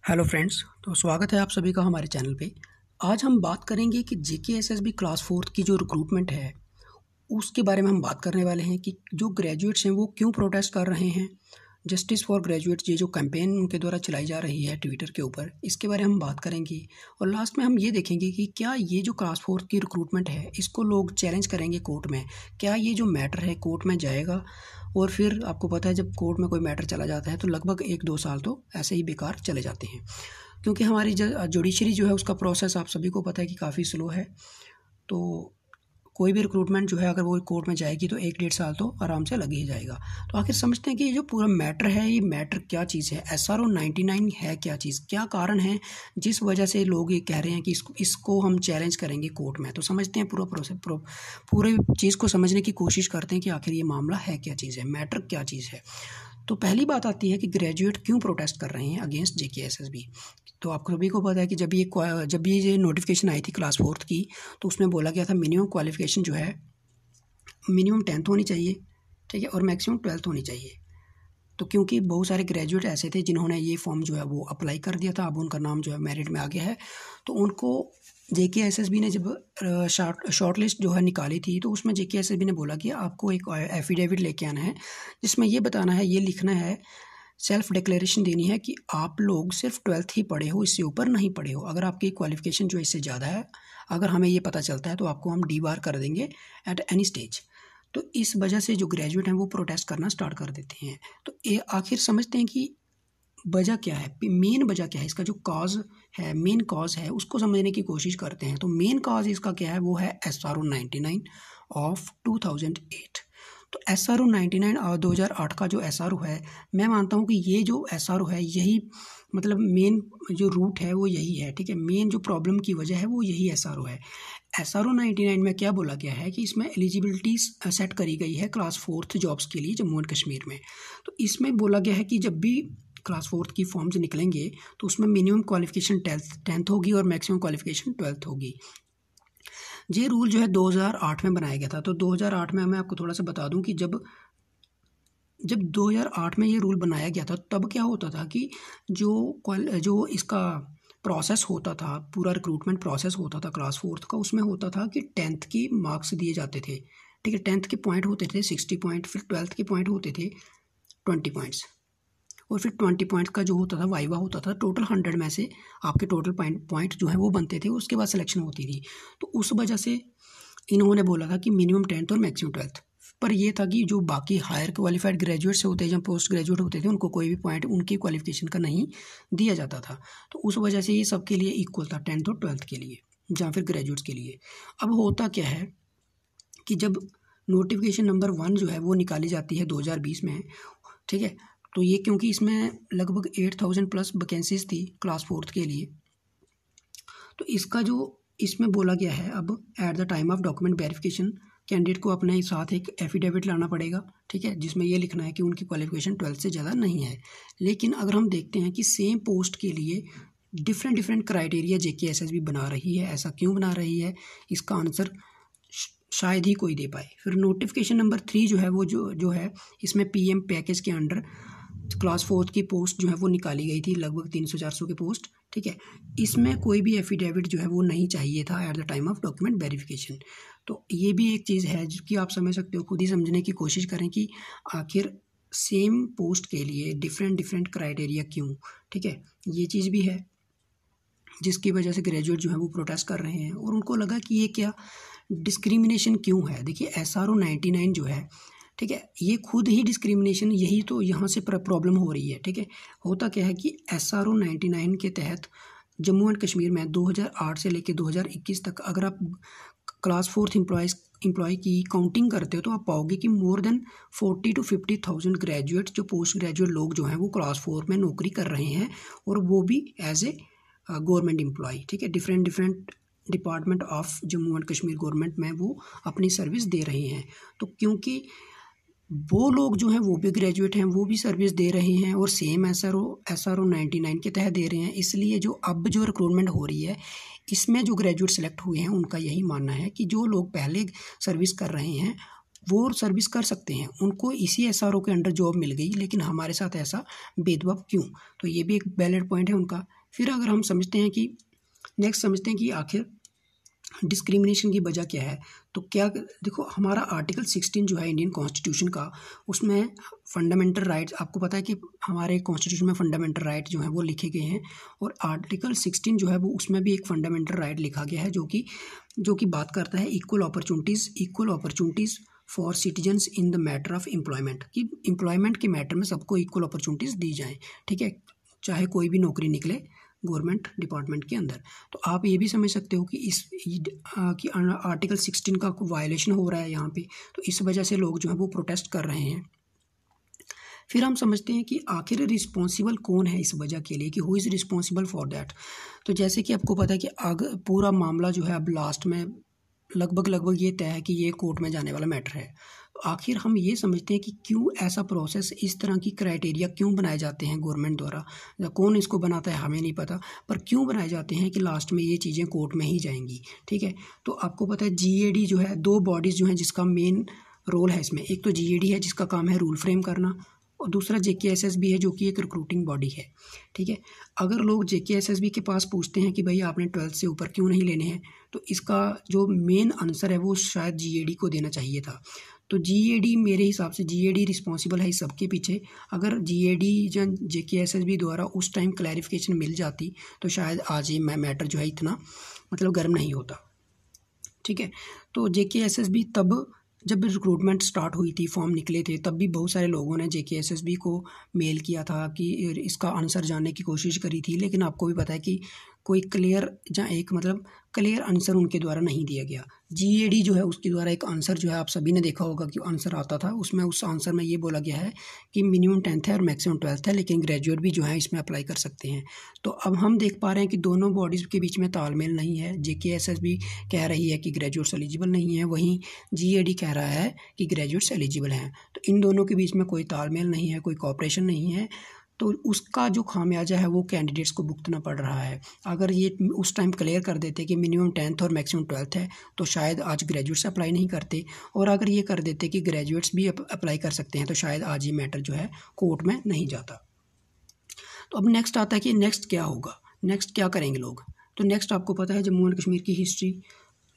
Hello friends, तो स्वागत है आप सभी का हमारे चैनल पे। आज हम बात करेंगे कि जेकेएसएसबी क्लास फोर्थ की जो रिक्रूटमेंट है उसके बारे में हम बात करने वाले हैं कि जो ग्रेजुएट्स हैं वो क्यों प्रोटेस्ट कर रहे हैं। जस्टिस फॉर ग्रेजुएट्स ये जो कैंपेन उनके द्वारा चलाई जा रही है ट्विटर के ऊपर, इसके बारे में हम बात करेंगे। और लास्ट में हम ये देखेंगे कि क्या ये जो क्लास फोर्थ की रिक्रूटमेंट है इसको लोग चैलेंज करेंगे कोर्ट में, क्या ये जो मैटर है कोर्ट में जाएगा। और फिर आपको पता है जब कोर्ट में कोई मैटर चला जाता है तो लगभग 1-2 साल तो ऐसे ही बेकार चले जाते हैं, क्योंकि हमारी जुडिशरी जो है उसका प्रोसेस आप सभी को पता है कि काफ़ी स्लो है। तो कोई भी रिक्रूटमेंट जो है अगर वो कोर्ट में जाएगी तो 1-1.5 साल तो आराम से लग ही जाएगा। तो आखिर समझते हैं कि ये जो पूरा मैटर है, ये मैटर क्या चीज़ है, SRO 99 है क्या चीज़, क्या कारण है जिस वजह से लोग ये कह रहे हैं कि इसको हम चैलेंज करेंगे कोर्ट में। तो समझते हैं पूरा प्रोसेस, पूरे चीज़ को समझने की कोशिश करते हैं कि आखिर ये मामला है क्या चीज़ है, मैटर क्या चीज़ है। तो पहली बात आती है कि ग्रेजुएट क्यों प्रोटेस्ट कर रहे हैं अगेंस्ट जेकेएसएसबी। तो आप सभी को पता है कि जब ये नोटिफिकेशन आई थी क्लास फोर्थ की, तो उसमें बोला गया था मिनिमम क्वालिफिकेशन जो है मिनिमम 10th होनी चाहिए, ठीक है, और मैक्सिमम 12th होनी चाहिए। तो क्योंकि बहुत सारे ग्रेजुएट ऐसे थे जिन्होंने ये फॉर्म जो है वो अप्लाई कर दिया था, अब उनका नाम जो है मेरिट में आ गया है, तो उनको जेकेएसएसबी ने जब शॉर्ट लिस्ट जो है निकाली थी तो उसमें जेकेएसएसबी ने बोला कि आपको एक एफिडेविट लेके आना है जिसमें ये बताना है, ये लिखना है, सेल्फ डिक्लेरेशन देनी है कि आप लोग सिर्फ 12th ही पढ़े हो, इससे ऊपर नहीं पढ़े हो। अगर आपकी क्वालिफिकेशन जो इससे ज़्यादा है, अगर हमें ये पता चलता है तो आपको हम डीबार कर देंगे एट एनी स्टेज। तो इस वजह से जो ग्रेजुएट हैं वो प्रोटेस्ट करना स्टार्ट कर देते हैं। तो ये आखिर समझते हैं कि वजह क्या है, मेन वजह क्या है, इसका जो कॉज है, मेन कॉज है, उसको समझने की कोशिश करते हैं। तो मेन कॉज इसका क्या है, वो है SRO 99 ऑफ 2008। तो SRO 99 और 2008 का जो SRO है, मैं मानता हूँ कि ये जो SRO है यही मतलब मेन जो रूट है वो यही है, ठीक है। मेन जो प्रॉब्लम की वजह है वो यही SRO है। SRO 99 में क्या बोला गया है कि इसमें एलिजिबिलिटी सेट करी गई है क्लास फोर्थ जॉब्स के लिए जम्मू एंड कश्मीर में। तो इसमें बोला गया है कि जब भी क्लास फोर्थ की फॉर्म्स निकलेंगे तो उसमें मिनिमम क्वालिफिकेशन 10th होगी और मैक्सिमम क्वालिफिकेशन 12th होगी। ये रूल जो है 2008 में बनाया गया था। तो 2008 में मैं आपको थोड़ा सा बता दूं कि जब 2008 में ये रूल बनाया गया था तब क्या होता था कि जो इसका प्रोसेस होता था, पूरा रिक्रूटमेंट प्रोसेस होता था क्लास फोर्थ का, उसमें होता था कि 10th की मार्क्स दिए जाते थे, ठीक है। 10th के पॉइंट होते थे 60 पॉइंट, फिर 12th के पॉइंट होते थे 20 पॉइंट्स, और फिर 20 पॉइंट का जो होता था वाइवा होता था। टोटल 100 में से आपके टोटल पॉइंट जो है वो बनते थे, उसके बाद सिलेक्शन होती थी। तो उस वजह से इन्होंने बोला था कि मिनिमम 10th और मैक्सिमम 12th। पर ये था कि जो बाकी हायर क्वालिफाइड ग्रेजुएट्स होते हैं, जब पोस्ट ग्रेजुएट होते थे, उनको कोई भी पॉइंट उनकी क्वालिफिकेशन का नहीं दिया जाता था। तो उस वजह से ये सबके लिए इक्वल था, 10th और 12th के लिए या फिर ग्रेजुएट्स के लिए। अब होता क्या है कि जब नोटिफिकेशन नंबर 1 जो है वो निकाली जाती है 2020 में, ठीक है, तो ये क्योंकि इसमें लगभग 8000 प्लस वैकेंसीज थी क्लास फोर्थ के लिए, तो इसका जो इसमें बोला गया है, अब at the time of document verification candidate को अपने साथ एक एफिडेविट लाना पड़ेगा, ठीक है, जिसमें ये लिखना है कि उनकी क्वालिफिकेशन 12th से ज़्यादा नहीं है। लेकिन अगर हम देखते हैं कि सेम पोस्ट के लिए डिफरेंट क्राइटेरिया जेकेएसएसबी बना रही है, ऐसा क्यों बना रही है, इसका आंसर शायद ही कोई दे पाए। फिर नोटिफिकेशन नंबर 3 जो है वो जो है, इसमें PM पैकेज के अंडर क्लास फोर्थ की पोस्ट जो है वो निकाली गई थी, लगभग 300-400 की पोस्ट, ठीक है। इसमें कोई भी एफिडेविट जो है वो नहीं चाहिए था at the time of document verification. तो ये भी एक चीज़ है जिसकी आप समझ सकते हो, खुद ही समझने की कोशिश करें कि आखिर सेम पोस्ट के लिए डिफरेंट क्राइटेरिया क्यों, ठीक है। ये चीज़ भी है जिसकी वजह से ग्रेजुएट जो है वो प्रोटेस्ट कर रहे हैं, और उनको लगा कि ये क्या डिस्क्रिमिनेशन क्यों है। देखिए SRO 99 जो है, ठीक है, ये खुद ही डिस्क्रिमिनेशन, यही तो यहाँ से प्रॉब्लम हो रही है, ठीक है। होता क्या है कि SRO 99 के तहत जम्मू एंड कश्मीर में 2008 से लेकर 2021 तक अगर आप क्लास फोर्थ एम्प्लॉय की काउंटिंग करते हो तो आप पाओगे कि मोर देन 40 to 50,000 ग्रेजुएट जो पोस्ट ग्रेजुएट लोग जो हैं वो क्लास फोर्थ में नौकरी कर रहे हैं, और वो भी एज ए गवर्नमेंट एम्प्लॉय, ठीक है। Different department of Jammu and Kashmir government में वो अपनी सर्विस दे रहे हैं। तो क्योंकि वो लोग जो हैं वो भी ग्रेजुएट हैं, वो भी सर्विस दे रहे हैं और सेम SRO 99 के तहत दे रहे हैं, इसलिए जो अब जो रिक्रूटमेंट हो रही है इसमें जो ग्रेजुएट सेलेक्ट हुए हैं उनका यही मानना है कि जो लोग पहले सर्विस कर रहे हैं वो सर्विस कर सकते हैं, उनको इसी एसआरओ के अंडर जॉब मिल गई, लेकिन हमारे साथ ऐसा भेदभाव क्यों? तो ये भी एक वैलिड पॉइंट है उनका। फिर अगर हम समझते हैं कि नेक्स्ट समझते हैं कि आखिर डिस्क्रिमिनेशन की वजह क्या है। तो क्या देखो, हमारा आर्टिकल 16 जो है इंडियन कॉन्स्टिट्यूशन का, उसमें फंडामेंटल राइट्स, आपको पता है कि हमारे कॉन्स्टिट्यूशन में फंडामेंटल राइट जो हैं वो लिखे गए हैं, और आर्टिकल 16 जो है वो उसमें भी एक फंडामेंटल राइट लिखा गया है जो कि बात करता है equal opportunities for citizens in the matter of employment, कि एम्प्लॉयमेंट के मैटर में सबको इक्वल अपॉर्चुनिटीज़ दी जाएँ, ठीक है, चाहे कोई भी नौकरी निकले गवर्नमेंट डिपार्टमेंट के अंदर। तो आप ये भी समझ सकते हो कि कि आर्टिकल 16 का वायलेशन हो रहा है यहाँ पे, तो इस वजह से लोग जो है वो प्रोटेस्ट कर रहे हैं। फिर हम समझते हैं कि आखिर रिस्पॉन्सिबल कौन है इस वजह के लिए, कि who is responsible for that. तो जैसे कि आपको पता है कि पूरा मामला जो है अब लास्ट में लगभग ये तय है कि ये कोर्ट में जाने वाला मैटर है। तो आखिर हम ये समझते हैं कि क्यों ऐसा प्रोसेस, इस तरह की क्राइटेरिया क्यों बनाए जाते हैं गवर्नमेंट द्वारा, या कौन इसको बनाता है हमें नहीं पता, पर क्यों बनाए जाते हैं कि लास्ट में ये चीज़ें कोर्ट में ही जाएंगी, ठीक है। तो आपको पता है जीएडी जो है, दो बॉडीज़ जो हैं जिसका मेन रोल है इसमें, एक तो जीएडी है जिसका काम है रूल फ्रेम करना, और दूसरा जेकेएसएसबी है जो कि एक रिक्रूटिंग बॉडी है, ठीक है। अगर लोग जेकेएसएसबी के पास पूछते हैं कि भाई आपने 12th से ऊपर क्यों नहीं लेने हैं, तो इसका जो मेन आंसर है वो शायद जीएडी को देना चाहिए था। तो जीएडी, मेरे हिसाब से जीएडी रिस्पॉन्सिबल है इस सबके पीछे। अगर जीएडी या जेकेएसएसबी द्वारा उस टाइम क्लैरिफिकेशन मिल जाती तो शायद आज ये मैटर जो है इतना मतलब गर्म नहीं होता, ठीक है। तो जेकेएसएसबी तब जब रिक्रूटमेंट स्टार्ट हुई थी, फॉर्म निकले थे, तब भी बहुत सारे लोगों ने जेकेएसएसबी को मेल किया था कि इसका आंसर जानने की कोशिश करी थी, लेकिन आपको भी पता है कि कोई क्लियर या एक मतलब क्लियर आंसर उनके द्वारा नहीं दिया गया। जीएडी जो है उसके द्वारा एक आंसर जो है, आप सभी ने देखा होगा कि आंसर आता था, उसमें उस आंसर में ये बोला गया है कि मिनिमम 10th है और मैक्सिमम 12th है, लेकिन ग्रेजुएट भी जो है इसमें अप्लाई कर सकते हैं। तो अब हम देख पा रहे हैं कि दोनों बॉडीज़ के बीच में तालमेल नहीं है। जेकेएसएसबी कह रही है कि ग्रेजुएट्स एलिजिबल नहीं है, वहीं जीएडी कह रहा है कि ग्रेजुएट्स एलिजिबल हैं। तो इन दोनों के बीच में कोई तालमेल नहीं है, कोई कोऑपरेशन नहीं है, तो उसका जो खामियाजा है वो कैंडिडेट्स को भुगतना पड़ रहा है। अगर ये उस टाइम क्लियर कर देते कि मिनिमम 10th और मैक्सिमम 12th है, तो शायद आज ग्रेजुएट्स अप्लाई नहीं करते, और अगर ये कर देते कि ग्रेजुएट्स भी अप्लाई कर सकते हैं, तो शायद आज ये मैटर जो है कोर्ट में नहीं जाता। तो अब नेक्स्ट आता है कि नेक्स्ट क्या होगा, नेक्स्ट क्या करेंगे लोग। तो नेक्स्ट आपको पता है जम्मू एंड कश्मीर की हिस्ट्री,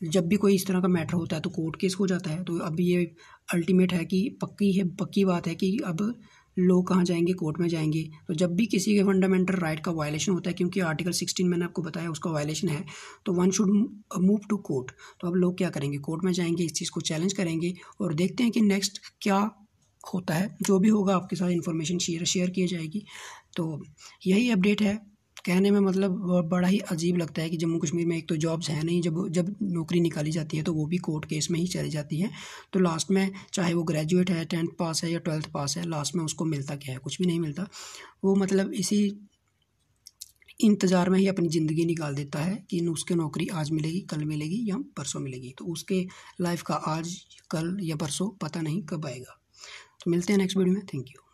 जब भी कोई इस तरह का मैटर होता है तो कोर्ट केस हो जाता है। तो अब ये अल्टीमेट है कि पक्की बात है कि अब लोग कहाँ जाएंगे, कोर्ट में जाएंगे। तो जब भी किसी के फंडामेंटल राइट का वायलेशन होता है, क्योंकि आर्टिकल 16 मैंने आपको बताया उसका वायलेशन है, तो one should move to court. तो अब लोग क्या करेंगे, कोर्ट में जाएंगे, इस चीज़ को चैलेंज करेंगे, और देखते हैं कि नेक्स्ट क्या होता है। जो भी होगा आपके साथ इन्फॉर्मेशन शेयर की जाएगी। तो यही अपडेट है। कहने में मतलब बड़ा ही अजीब लगता है कि जम्मू कश्मीर में एक तो जॉब्स हैं नहीं, जब नौकरी निकाली जाती है तो वो भी कोर्ट केस में ही चली जाती है। तो लास्ट में चाहे वो ग्रेजुएट है, 10th पास है या 12th पास है, लास्ट में उसको मिलता क्या है, कुछ भी नहीं मिलता। वो मतलब इसी इंतज़ार में ही अपनी ज़िंदगी निकाल देता है कि उसके नौकरी आज मिलेगी, कल मिलेगी या परसों मिलेगी। तो उसके लाइफ का आज, कल या परसों पता नहीं कब आएगा। तो मिलते हैं नेक्स्ट वीडियो में। Thank you.